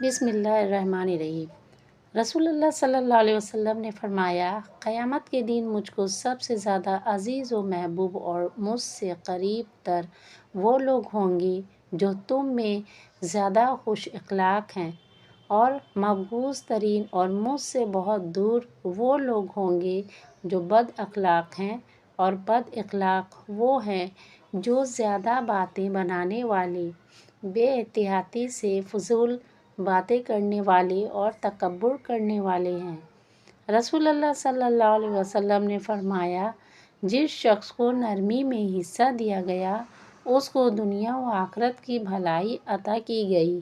بسم اللہ الرحمن الرحیم۔ رسول اللہ صلی اللہ علیہ وسلم نے فرمایا، قیامت کے دن مجھ کو سب سے زیادہ عزیز و محبوب اور مجھ سے قریب تر وہ لوگ ہوں گے جو تم میں زیادہ خوش اخلاق ہیں، اور مبغوض ترین اور مجھ سے بہت دور وہ لوگ ہوں گے جو بد اخلاق ہیں، اور بد اخلاق وہ ہیں جو زیادہ باتیں بنانے والے، بے احتیاطی سے فضول باتیں کرنے والے اور تکبر کرنے والے ہیں۔ رسول اللہ صلی اللہ علیہ وسلم نے فرمایا، جس شخص کو نرمی میں حصہ دیا گیا اس کو دنیا و آخرت کی بھلائی عطا کی گئی،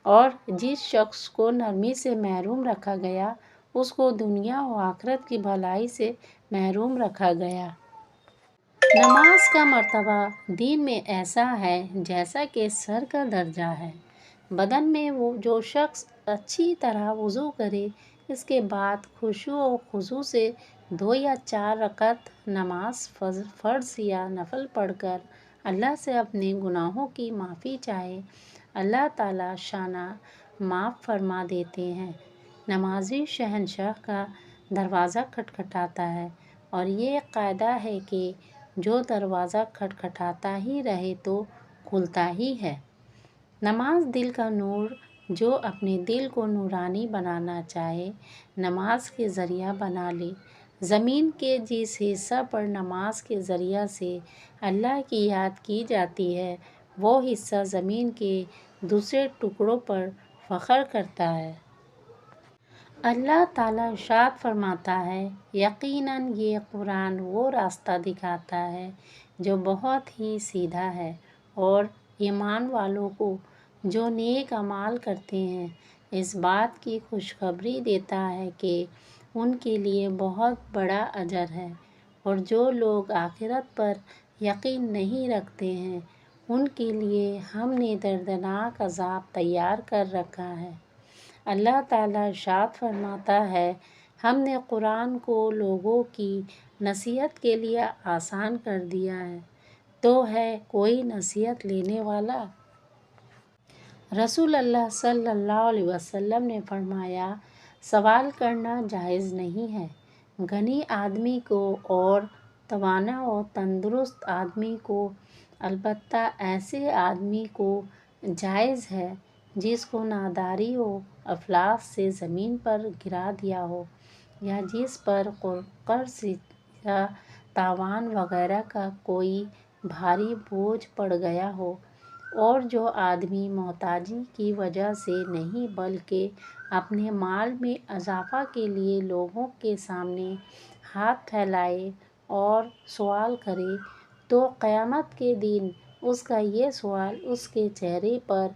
اور جس شخص کو نرمی سے محروم رکھا گیا اس کو دنیا و آخرت کی بھلائی سے محروم رکھا گیا۔ نماز کا مرتبہ دین میں ایسا ہے جیسا کہ سر کا درجہ ہے۔ بدن میں وہ جو شخص اچھی طرح وضو کرے، اس کے بعد خشوع و خضوع سے 2 یا 4 رکعت نماز فرض یا نفل پڑھ کر اللہ سے اپنے گناہوں کی معافی چاہے، اللہ تعالیٰ شانہ معاف فرما دیتے ہیں۔ نمازی شہنشاہ کا دروازہ کھٹکھٹاتا ہے، اور یہ ایک قاعدہ ہے کہ جو دروازہ کھٹکھٹاتا ہی رہے تو کھلتا ہی ہے۔ نماز دل کا نور، جو اپنے دل کو نورانی بنانا چاہے نماز کے ذریعہ بنا لے۔ زمین کے جس حصہ پر نماز کے ذریعہ سے اللہ کی یاد کی جاتی ہے، وہ حصہ زمین کے دوسرے ٹکڑوں پر فخر کرتا ہے۔ اللہ تعالیٰ ارشاد فرماتا ہے، یقیناً یہ قرآن وہ راستہ دکھاتا ہے جو بہت ہی سیدھا ہے، اور ایمان والوں کو جو نیک اعمال کرتے ہیں اس بات کی خوشخبری دیتا ہے کہ ان کے لیے بہت بڑا اجر ہے، اور جو لوگ آخرت پر یقین نہیں رکھتے ہیں ان کے لیے ہم نے دردناک عذاب تیار کر رکھا ہے۔ اللہ تعالیٰ ارشاد فرماتا ہے، ہم نے قرآن کو لوگوں کی نصیحت کے لیے آسان کر دیا ہے، تو ہے کوئی نصیحت لینے والا؟ رسول اللہ صلی اللہ علیہ وسلم نے فرمایا، سوال کرنا جائز نہیں ہے۔ غنی آدمی کو اور توانا و تندرست آدمی کو، البتہ ایسے آدمی کو جائز ہے جس کو ناداری و افلاس سے زمین پر گرا دیا ہو، یا جس پر قرض یا تاوان وغیرہ کا کوئی بھاری بوجھ پڑ گیا ہو، اور جو آدمی محتاجی کی وجہ سے نہیں بلکہ اپنے مال میں اضافہ کے لیے لوگوں کے سامنے ہاتھ پھیلائے اور سوال کرے، تو قیامت کے دن اس کا یہ سوال اس کے چہرے پر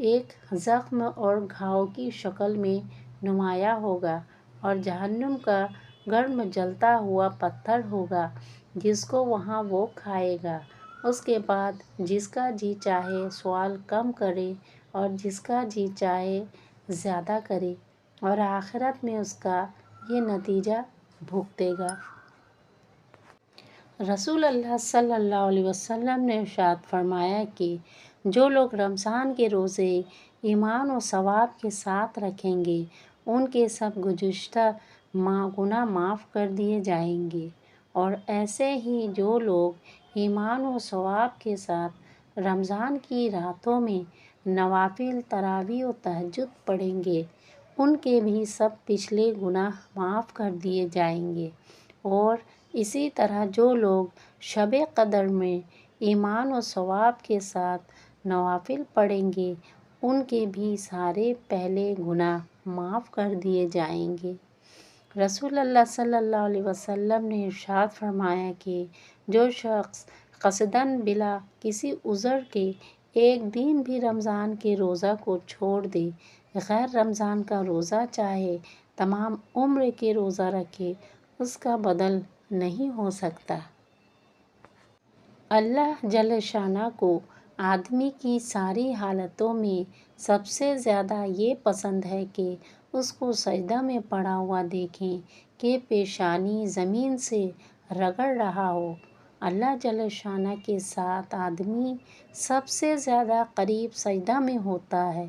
ایک زخم اور گھاؤ کی شکل میں نمایاں ہوگا، اور جہنم کا گرم جلتا ہوا پتھر ہوگا جس کو وہاں وہ کھائے گا۔ اس کے بعد جس کا جی چاہے سوال کم کرے اور جس کا جی چاہے زیادہ کرے، اور آخرت میں اس کا یہ نتیجہ بھگتے گا۔ رسول اللہ صلی اللہ علیہ وسلم نے ارشاد فرمایا کہ جو لوگ رمضان کے روزے ایمان و ثواب کے ساتھ رکھیں گے ان کے سب گزشتہ گناہ معاف کر دیے جائیں گے، اور ایسے ہی جو لوگ ایمان و ثواب کے ساتھ رمضان کی راتوں میں نوافل تراویح و تہجد پڑھیں گے ان کے بھی سب پچھلے گناہ معاف کر دیے جائیں گے، اور اسی طرح جو لوگ شب قدر میں ایمان و ثواب کے ساتھ نوافل پڑھیں گے ان کے بھی سارے پہلے گناہ معاف کر دیے جائیں گے۔ رسول اللہ صلی اللہ علیہ وسلم نے ارشاد فرمایا کہ جو شخص قصداً بلا کسی عذر کے ایک دن بھی رمضان کے روزہ کو چھوڑ دے، غیر رمضان کا روزہ چاہے تمام عمر کے روزہ رکھے، اس کا بدل نہیں ہو سکتا۔ اللہ جل شانہ کو آدمی کی ساری حالتوں میں سب سے زیادہ یہ پسند ہے کہ اس کو سجدہ میں پڑا ہوا دیکھیں کہ پیشانی زمین سے رگڑ رہا ہو۔ اللہ جل شانہ کے ساتھ آدمی سب سے زیادہ قریب سجدہ میں ہوتا ہے،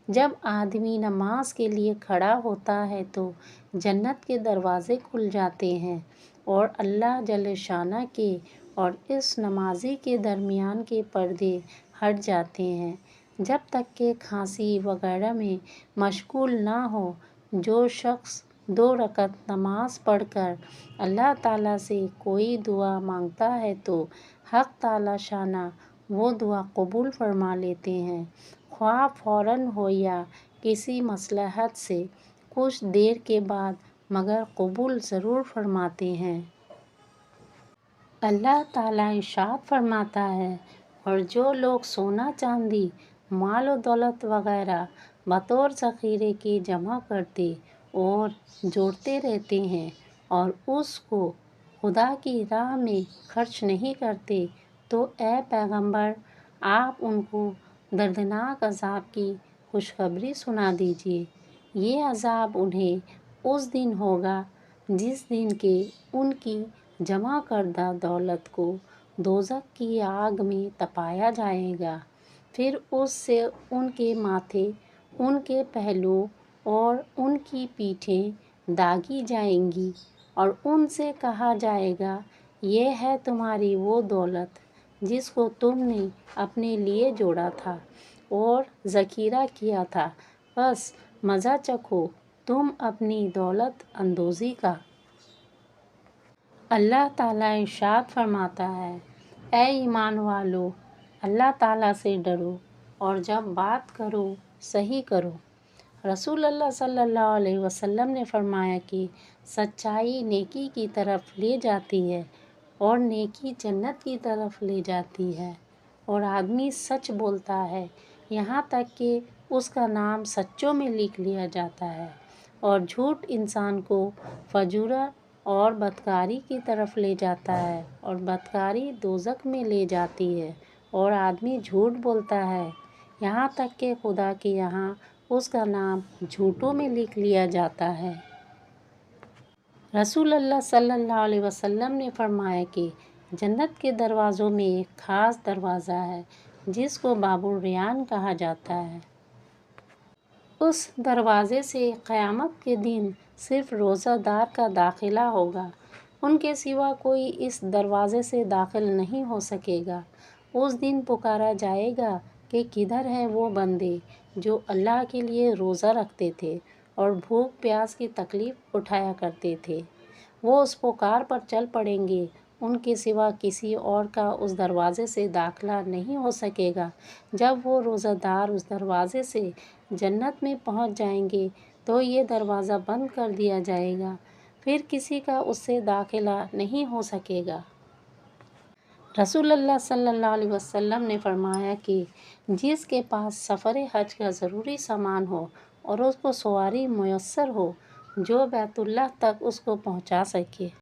جب آدمی نماز کے لیے کھڑا ہوتا ہے تو جنت کے دروازے کھل جاتے ہیں اور اللہ جل شانہ کے اور اس نمازی کے درمیان کے پردے ہٹ جاتے ہیں، جب تک کہ کھانسی وغیرہ میں مشغول نہ ہو۔ جو شخص 2 رکعت نماز پڑھ کر اللہ تعالیٰ سے کوئی دعا مانگتا ہے تو حق تعالیٰ شانہ وہ دعا قبول فرما لیتے ہیں، خواہ فوراً ہو یا کسی مصلحت سے کچھ دیر کے بعد، مگر قبول ضرور فرماتے ہیں۔ اللہ تعالیٰ ارشاد فرماتا ہے، اور جو لوگ سونا چاندی، مال و دولت وغیرہ بطور ذخیرے کے جمع کرتے اور جوڑتے رہتے ہیں اور اس کو خدا کی راہ میں خرچ نہیں کرتے، تو اے پیغمبر آپ ان کو دردناک عذاب کی خوشخبری سنا دیجیے۔ یہ عذاب انہیں اس دن ہوگا جس دن کہ ان کی جمع کردہ دولت کو دوزخ کی آگ میں تپایا جائے گا، پھر اس سے ان کے ماتھے، ان کے پہلو اور ان کی پیٹھیں داغی جائیں گی، اور ان سے کہا جائے گا، یہ ہے تمہاری وہ دولت جس کو تم نے اپنے لیے جوڑا تھا اور ذخیرہ کیا تھا، بس مزہ چکھو تم اپنی دولت اندوزی کا۔ اللہ تعالیٰ ارشاد فرماتا ہے، اے ایمان والو، اللہ تعالیٰ سے ڈرو اور جب بات کرو صحیح کرو۔ رسول اللہ صلی اللہ علیہ وسلم نے فرمایا کہ سچائی نیکی کی طرف لے جاتی ہے اور نیکی جنت کی طرف لے جاتی ہے، اور آدمی سچ بولتا ہے یہاں تک کہ اس کا نام سچوں میں لکھ لیا جاتا ہے، اور جھوٹ انسان کو فجور اور بدکاری کی طرف لے جاتا ہے، اور بدکاری دوزخ میں لے جاتی ہے، اور آدمی جھوٹ بولتا ہے یہاں تک کہ خدا کے یہاں اس کا نام جھوٹوں میں لکھ لیا جاتا ہے۔ رسول اللہ صلی اللہ علیہ وسلم نے فرمایا کہ جنت کے دروازوں میں ایک خاص دروازہ ہے جس کو باب الریان کہا جاتا ہے۔ اس دروازے سے قیامت کے دن صرف روزہ دار کا داخلہ ہوگا، ان کے سوا کوئی اس دروازے سے داخل نہیں ہو سکے گا۔ اس دن پکارا جائے گا کہ کدھر ہیں وہ بندے جو اللہ کے لیے روزہ رکھتے تھے اور بھوک پیاس کی تکلیف اٹھایا کرتے تھے؟ وہ اس پکار پر چل پڑیں گے، ان کے سوا کسی اور کا اس دروازے سے داخلہ نہیں ہو سکے گا۔ جب وہ روزہ دار اس دروازے سے جنت میں پہنچ جائیں گے تو یہ دروازہ بند کر دیا جائے گا، پھر کسی کا اس سے داخلہ نہیں ہو سکے گا۔ رسول اللہ صلی اللہ علیہ وسلم نے فرمایا کہ جس کے پاس سفر حج کا ضروری سامان ہو اور اس کو سواری میسر ہو جو بیت اللہ تک اس کو پہنچا سکے،